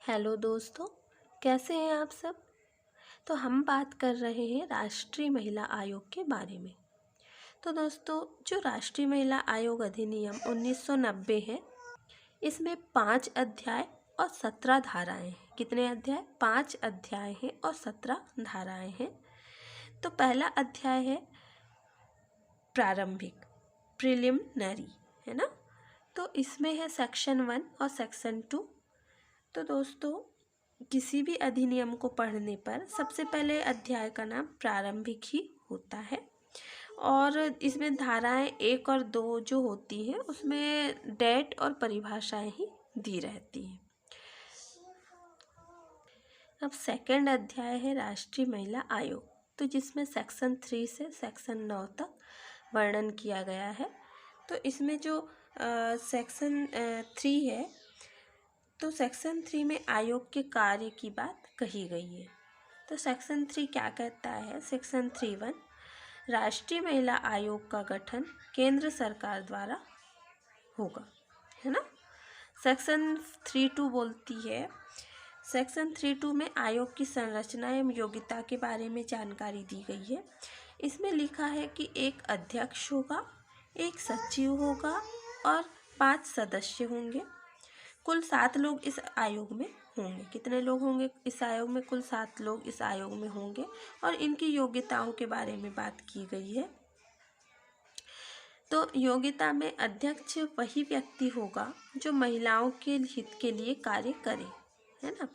Hello दोस्तों, कैसे हैं आप सब। तो हम बात कर रहे हैं राष्ट्रीय महिला आयोग के बारे में। तो दोस्तों, जो राष्ट्रीय महिला आयोग अधिनियम 1990 है, इसमें 5 अध्याय और 17 धाराएं हैं। कितने अध्याय? 5 अध्याय हैं और 17 धाराएं हैं। तो पहला अध्याय है प्रारंभिक, प्रिलिमिनरी, है ना। तो इसमें है सेक्शन 1 और सेक्शन 2। तो दोस्तों, किसी भी अधिनियम को पढ़ने पर सबसे पहले अध्याय का नाम प्रारंभिक ही होता है और इसमें धाराएं 1 और 2 जो होती हैं उसमें डेट और परिभाषाएं ही दी रहती हैं। अब सेकंड अध्याय है राष्ट्रीय महिला आयोग, तो जिसमें सेक्शन 3 से सेक्शन 9 तक वर्णन किया गया है। तो इसमें जो सेक्शन 3 है, तो सेक्शन 3 में आयोग के कार्य की बात कही गई है। तो सेक्शन 3 क्या कहता है? सेक्शन 3(1) राष्ट्रीय महिला आयोग का गठन केंद्र सरकार द्वारा होगा, है ना। सेक्शन 3(2) बोलती है, सेक्शन 3(2) में आयोग की संरचना एवं योग्यता के बारे में जानकारी दी गई है। इसमें लिखा है कि एक अध्यक्ष होगा, एक सचिव होगा और 5 सदस्य होंगे। कुल 7 लोग इस आयोग में होंगे। कितने लोग होंगे इस आयोग में? कुल 7 लोग इस आयोग में होंगे और इनकी योग्यताओं के बारे में बात की गई है। तो योग्यता में अध्यक्ष वही व्यक्ति होगा जो महिलाओं के हित के लिए कार्य करे, है ना।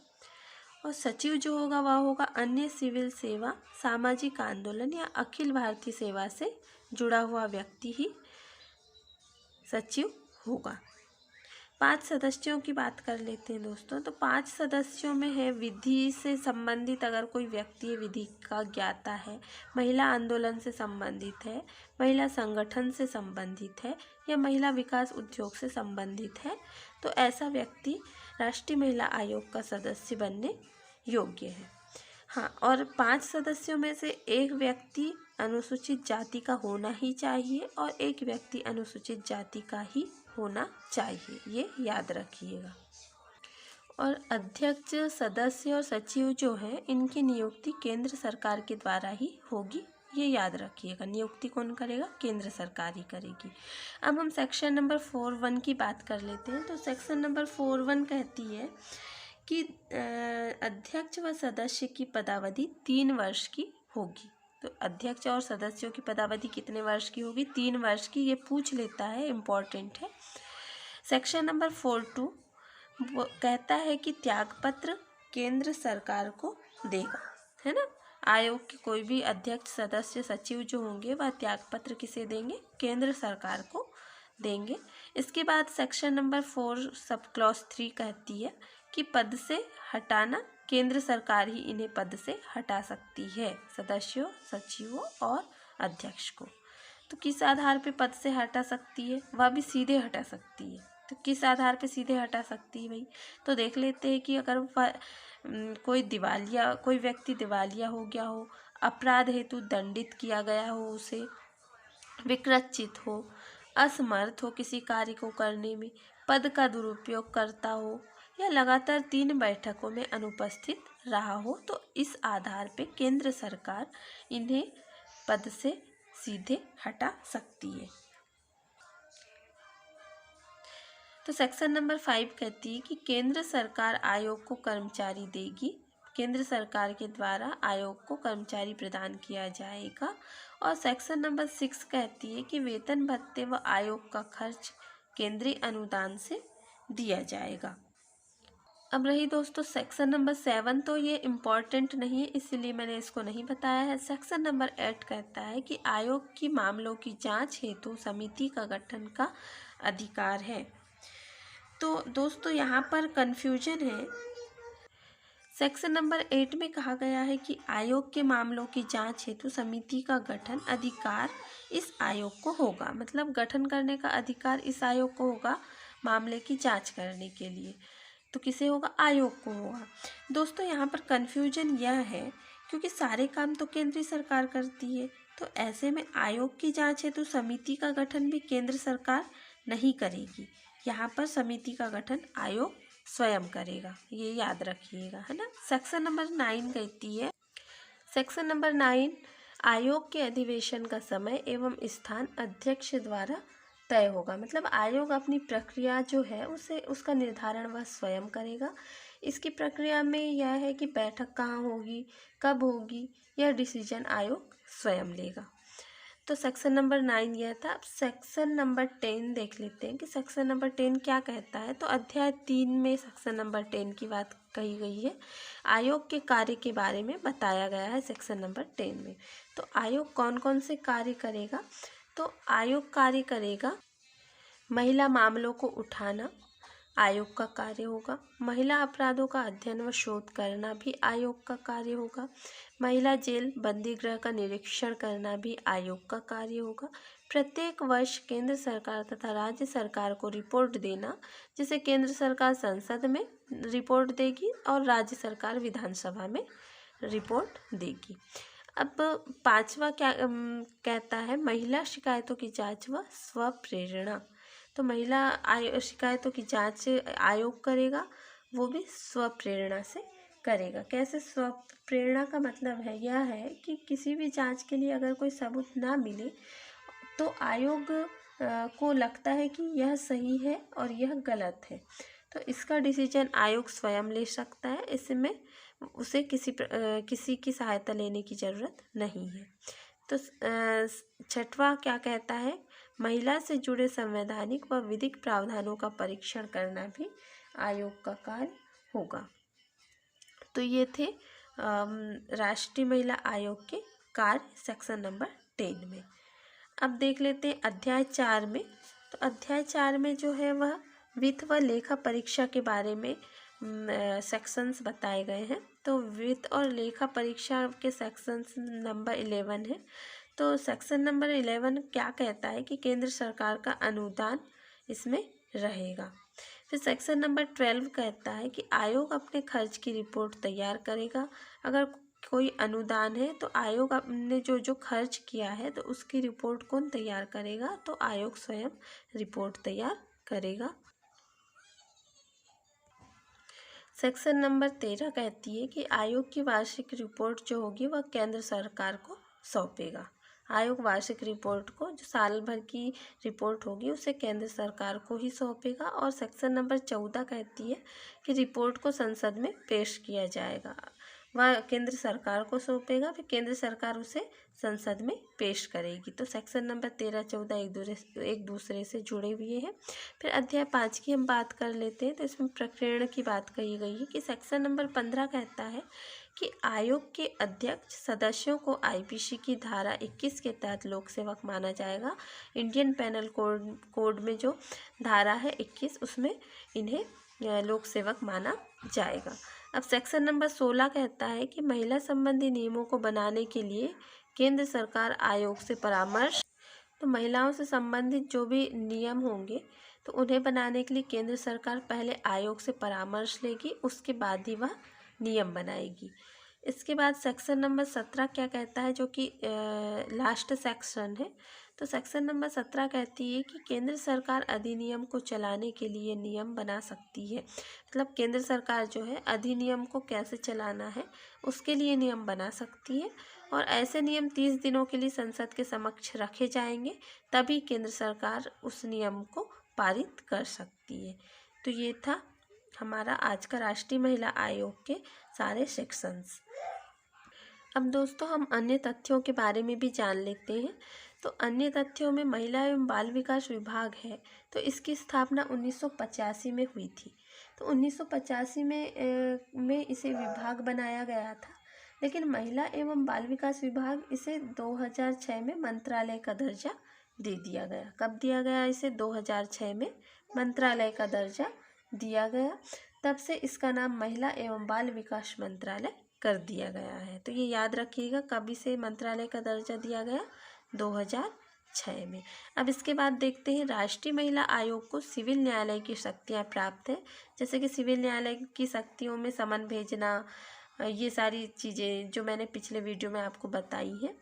और सचिव जो होगा वह होगा अन्य सिविल सेवा, सामाजिक आंदोलन या अखिल भारतीय सेवा से जुड़ा हुआ व्यक्ति ही सचिव होगा। 5 सदस्यों की बात कर लेते हैं दोस्तों। तो 5 सदस्यों में है विधि से संबंधित अगर कोई व्यक्ति विधि का ज्ञाता है, महिला आंदोलन से संबंधित है, महिला संगठन से संबंधित है या महिला विकास उद्योग से संबंधित है, तो ऐसा व्यक्ति राष्ट्रीय महिला आयोग का सदस्य बनने योग्य है। हाँ, और 5 सदस्यों में से एक व्यक्ति अनुसूचित जाति का होना ही चाहिए और एक व्यक्ति अनुसूचित जाति का ही होना चाहिए, ये याद रखिएगा। और अध्यक्ष, सदस्य और सचिव जो हैं, इनकी नियुक्ति केंद्र सरकार के द्वारा ही होगी, ये याद रखिएगा। नियुक्ति कौन करेगा? केंद्र सरकार ही करेगी। अब हम सेक्शन नंबर 4(1) की बात कर लेते हैं। तो सेक्शन नंबर 4(1) कहती है कि अध्यक्ष व सदस्य की पदावधि 3 वर्ष की होगी। तो अध्यक्ष और सदस्यों की पदावधि कितने वर्ष की होगी? 3 वर्ष की। ये पूछ लेता है, इम्पॉर्टेंट है। सेक्शन नंबर 4(2) वो कहता है कि त्यागपत्र केंद्र सरकार को देगा, है ना। आयोग के कोई भी अध्यक्ष, सदस्य, सचिव जो होंगे वह त्यागपत्र किसे देंगे? केंद्र सरकार को देंगे। इसके बाद सेक्शन नंबर 4 सब क्लॉज 3 कहती है कि पद से हटाना, केंद्र सरकार ही इन्हें पद से हटा सकती है, सदस्यों, सचिवों और अध्यक्ष को। तो किस आधार पे पद से हटा सकती है? वह भी सीधे हटा सकती है। तो किस आधार पे सीधे हटा सकती है भाई? तो देख लेते हैं कि अगर कोई व्यक्ति दिवालिया हो गया हो, अपराध हेतु दंडित किया गया हो, उसे विकृत हो, असमर्थ हो किसी कार्य को करने में, पद का दुरुपयोग करता हो या लगातार 3 बैठकों में अनुपस्थित रहा हो, तो इस आधार पे केंद्र सरकार इन्हें पद से सीधे हटा सकती है। तो सेक्शन नंबर 5 कहती है कि केंद्र सरकार आयोग को कर्मचारी देगी, केंद्र सरकार के द्वारा आयोग को कर्मचारी प्रदान किया जाएगा। और सेक्शन नंबर 6 कहती है कि वेतन भत्ते व आयोग का खर्च केंद्रीय अनुदान से दिया जाएगा। अब रही दोस्तों सेक्शन नंबर 7, तो ये इम्पॉर्टेंट नहीं है, इसीलिए मैंने इसको नहीं बताया है। सेक्शन नंबर 8 कहता है कि आयोग की मामलों की जांच हेतु समिति का गठन का अधिकार है। तो दोस्तों यहाँ पर कन्फ्यूजन है। सेक्शन नंबर 8 में कहा गया है कि आयोग के मामलों की जांच हेतु समिति का गठन अधिकार इस आयोग को होगा, मतलब गठन करने का अधिकार इस आयोग को होगा मामले की जांच करने के लिए। तो किसे होगा? आयोग को होगा। दोस्तों यहाँ पर कन्फ्यूजन यह है क्योंकि सारे काम तो केंद्रीय सरकार करती है, तो ऐसे में आयोग की जांच हेतु समिति का गठन भी केंद्र सरकार नहीं करेगी। यहाँ पर समिति का गठन आयोग स्वयं करेगा, ये याद रखिएगा, है ना। सेक्शन नंबर 9 कहती है, सेक्शन नंबर 9, आयोग के अधिवेशन का समय एवं स्थान अध्यक्ष द्वारा तय होगा। मतलब आयोग अपनी प्रक्रिया जो है उसे उसका निर्धारण वह स्वयं करेगा। इसकी प्रक्रिया में यह है कि बैठक कहाँ होगी, कब होगी, यह डिसीजन आयोग स्वयं लेगा। तो सेक्शन नंबर 9 यह था। अब सेक्शन नंबर 10 देख लेते हैं कि सेक्शन नंबर 10 क्या कहता है। तो अध्याय 3 में सेक्शन नंबर 10 की बात कही गई है। आयोग के कार्य के बारे में बताया गया है सेक्शन नंबर 10 में। तो आयोग कौन कौन से कार्य करेगा। तो आयोग कार्य करेगा, महिला मामलों को उठाना आयोग का कार्य होगा। महिला अपराधों का अध्ययन व शोध करना भी आयोग का कार्य होगा। महिला जेल बंदी गृह का निरीक्षण करना भी आयोग का कार्य होगा। प्रत्येक वर्ष केंद्र सरकार तथा राज्य सरकार को रिपोर्ट देना, जिसे केंद्र सरकार संसद में रिपोर्ट देगी और राज्य सरकार विधानसभा में रिपोर्ट देगी। अब 5वां क्या कहता है, महिला शिकायतों की जांच व स्वप्रेरणा। तो महिला शिकायतों की जांच आयोग करेगा, वो भी स्वप्रेरणा से करेगा। कैसे स्वप्रेरणा का मतलब है यह है कि किसी भी जांच के लिए अगर कोई सबूत ना मिले तो आयोग को लगता है कि यह सही है और यह गलत है, तो इसका डिसीजन आयोग स्वयं ले सकता है। इसमें उसे किसी की सहायता लेने की ज़रूरत नहीं है। तो 6वां क्या कहता है, महिला से जुड़े संवैधानिक व विधिक प्रावधानों का परीक्षण करना भी आयोग का कार्य होगा। तो ये थे राष्ट्रीय महिला आयोग के कार्य सेक्शन नंबर 10 में। अब देख लेते हैं अध्याय 4 में। तो अध्याय 4 में जो है वह वित्त व लेखा परीक्षा के बारे में सेक्शंस बताए गए हैं। तो वित्त और लेखा परीक्षा के सेक्शंस नंबर 11 है। तो सेक्शन नंबर 11 क्या कहता है कि केंद्र सरकार का अनुदान इसमें रहेगा। फिर सेक्शन नंबर 12 कहता है कि आयोग अपने खर्च की रिपोर्ट तैयार करेगा। अगर कोई अनुदान है तो आयोग अपने जो खर्च किया है तो उसकी रिपोर्ट कौन तैयार करेगा, तो आयोग स्वयं रिपोर्ट तैयार करेगा। सेक्शन नंबर 13 कहती है कि आयोग की वार्षिक रिपोर्ट जो होगी वह केंद्र सरकार को सौंपेगा। आयोग वार्षिक रिपोर्ट को, जो साल भर की रिपोर्ट होगी, उसे केंद्र सरकार को ही सौंपेगा। और सेक्शन नंबर 14 कहती है कि रिपोर्ट को संसद में पेश किया जाएगा, वह केंद्र सरकार को सौंपेगा, फिर केंद्र सरकार उसे संसद में पेश करेगी। तो सेक्शन नंबर 13, 14 एक दूसरे से जुड़े हुए हैं। फिर अध्याय 5 की हम बात कर लेते हैं। तो इसमें प्रकरण की बात कही गई है कि सेक्शन नंबर 15 कहता है कि आयोग के अध्यक्ष सदस्यों को आईपीसी की धारा 21 के तहत लोक सेवक माना जाएगा। इंडियन पेनल कोड में जो धारा है 21, उसमें इन्हें लोक सेवक माना जाएगा। अब सेक्शन नंबर 16 कहता है कि महिला संबंधी नियमों को बनाने के लिए केंद्र सरकार आयोग से परामर्श, तो महिलाओं से संबंधित जो भी नियम होंगे तो उन्हें बनाने के लिए केंद्र सरकार पहले आयोग से परामर्श लेगी, उसके बाद ही वह नियम बनाएगी। इसके बाद सेक्शन नंबर 17 क्या कहता है, जो कि लास्ट सेक्शन है। तो सेक्शन नंबर 17 कहती है कि केंद्र सरकार अधिनियम को चलाने के लिए नियम बना सकती है। मतलब केंद्र सरकार जो है अधिनियम को कैसे चलाना है उसके लिए नियम बना सकती है, और ऐसे नियम 30 दिनों के लिए संसद के समक्ष रखे जाएंगे, तभी केंद्र सरकार उस नियम को पारित कर सकती है। तो ये था हमारा आज का राष्ट्रीय महिला आयोग के सारे सेक्शंस। अब दोस्तों हम अन्य तथ्यों के बारे में भी जान लेते हैं। तो अन्य तथ्यों में महिला एवं बाल विकास विभाग है, तो इसकी स्थापना 1985 में हुई थी। तो 1985 में इसे विभाग बनाया गया था, लेकिन महिला एवं बाल विकास विभाग इसे 2006 में मंत्रालय का दर्जा दे दिया गया। कब दिया गया इसे? 2006 में मंत्रालय का दर्जा दिया गया। तब से इसका नाम महिला एवं बाल विकास मंत्रालय कर दिया गया है। तो ये याद रखिएगा कब इसे मंत्रालय का दर्जा दिया गया, 2006 में। अब इसके बाद देखते हैं राष्ट्रीय महिला आयोग को सिविल न्यायालय की शक्तियाँ प्राप्त है। जैसे कि सिविल न्यायालय की शक्तियों में समन भेजना, ये सारी चीज़ें जो मैंने पिछले वीडियो में आपको बताई हैं,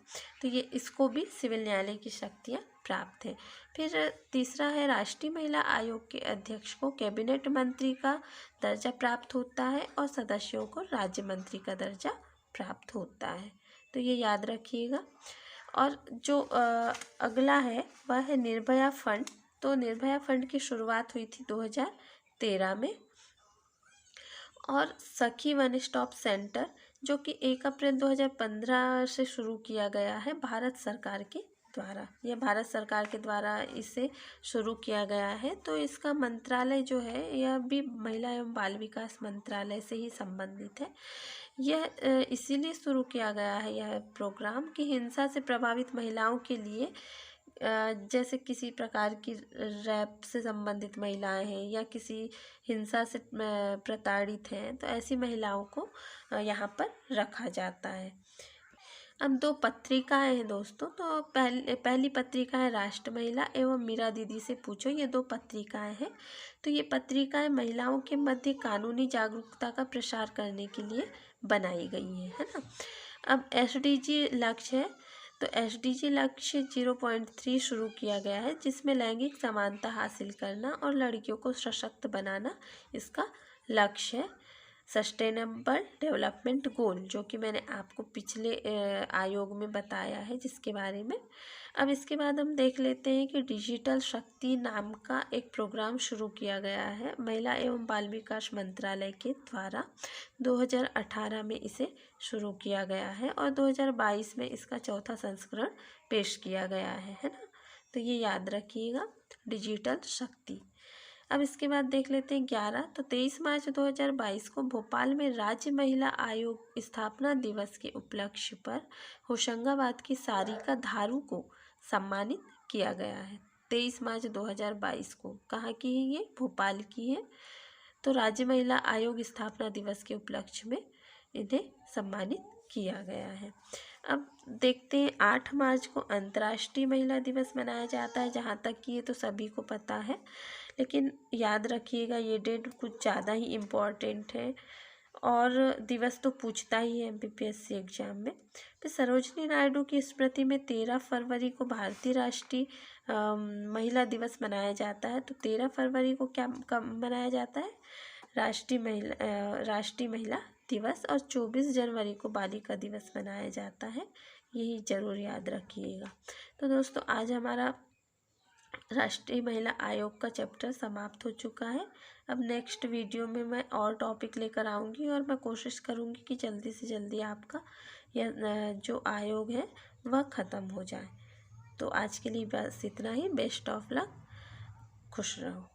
तो ये इसको भी सिविल न्यायालय की शक्तियाँ प्राप्त हैं। फिर तीसरा है राष्ट्रीय महिला आयोग के अध्यक्ष को कैबिनेट मंत्री का दर्जा प्राप्त होता है और सदस्यों को राज्य मंत्री का दर्जा प्राप्त होता है, तो ये याद रखिएगा। और जो अगला है वह है निर्भया फंड। तो निर्भया फंड की शुरुआत हुई थी 2013 में। और सखी वन स्टॉप सेंटर जो कि 1 अप्रैल 2015 से शुरू किया गया है भारत सरकार के द्वारा। यह भारत सरकार के द्वारा इसे शुरू किया गया है। तो इसका मंत्रालय जो है यह भी महिला एवं बाल विकास मंत्रालय से ही संबंधित है। यह इसीलिए शुरू किया गया है यह प्रोग्राम कि हिंसा से प्रभावित महिलाओं के लिए जैसे किसी प्रकार की रैप से संबंधित महिलाएं हैं या किसी हिंसा से प्रताड़ित हैं, तो ऐसी महिलाओं को यहाँ पर रखा जाता है। अब 2 पत्रिकाएं हैं दोस्तों। तो पहली पत्रिका है राष्ट्र महिला एवं मीरा दीदी से पूछो, ये 2 पत्रिकाएं हैं। तो ये पत्रिकाएं महिलाओं के मध्य कानूनी जागरूकता का प्रसार करने के लिए बनाई गई है ना। अब SDG लक्ष्य है। तो SDG लक्ष्य 0.3 शुरू किया गया है, जिसमें लैंगिक समानता हासिल करना और लड़कियों को सशक्त बनाना इसका लक्ष्य है। सस्टेनेबल डेवलपमेंट गोल जो कि मैंने आपको पिछले आयोग में बताया है जिसके बारे में। अब इसके बाद हम देख लेते हैं कि डिजिटल शक्ति नाम का एक प्रोग्राम शुरू किया गया है महिला एवं बाल विकास मंत्रालय के द्वारा। 2018 में इसे शुरू किया गया है और 2022 में इसका 4था संस्करण पेश किया गया है ना। तो ये याद रखिएगा, डिजिटल शक्ति। अब इसके बाद देख लेते हैं 11। तो 23 मार्च 2022 को भोपाल में राज्य महिला आयोग स्थापना दिवस के उपलक्ष्य पर होशंगाबाद की सारिका धारू को सम्मानित किया गया है। 23 मार्च 2022 को कहाँ की है ये? भोपाल की है। तो राज्य महिला आयोग स्थापना दिवस के उपलक्ष्य में इन्हें सम्मानित किया गया है। अब देखते हैं 8 मार्च को अंतर्राष्ट्रीय महिला दिवस मनाया जाता है। जहाँ तक कि ये तो सभी को पता है, लेकिन याद रखिएगा ये डेट कुछ ज़्यादा ही इम्पॉर्टेंट है और दिवस तो पूछता ही है MPSC एग्जाम में। फिर सरोजिनी नायडू की स्मृति में 13 फरवरी को भारतीय राष्ट्रीय महिला दिवस मनाया जाता है। तो 13 फरवरी को क्या कब मनाया जाता है? राष्ट्रीय महिला दिवस। और 24 जनवरी को बालिका दिवस मनाया जाता है। यही ज़रूर याद रखिएगा। तो दोस्तों आज हमारा राष्ट्रीय महिला आयोग का चैप्टर समाप्त हो चुका है। अब नेक्स्ट वीडियो में मैं और टॉपिक लेकर आऊँगी और मैं कोशिश करूँगी कि जल्दी से जल्दी आपका यह जो आयोग है वह ख़त्म हो जाए। तो आज के लिए बस इतना ही। बेस्ट ऑफ लक, खुश रहो।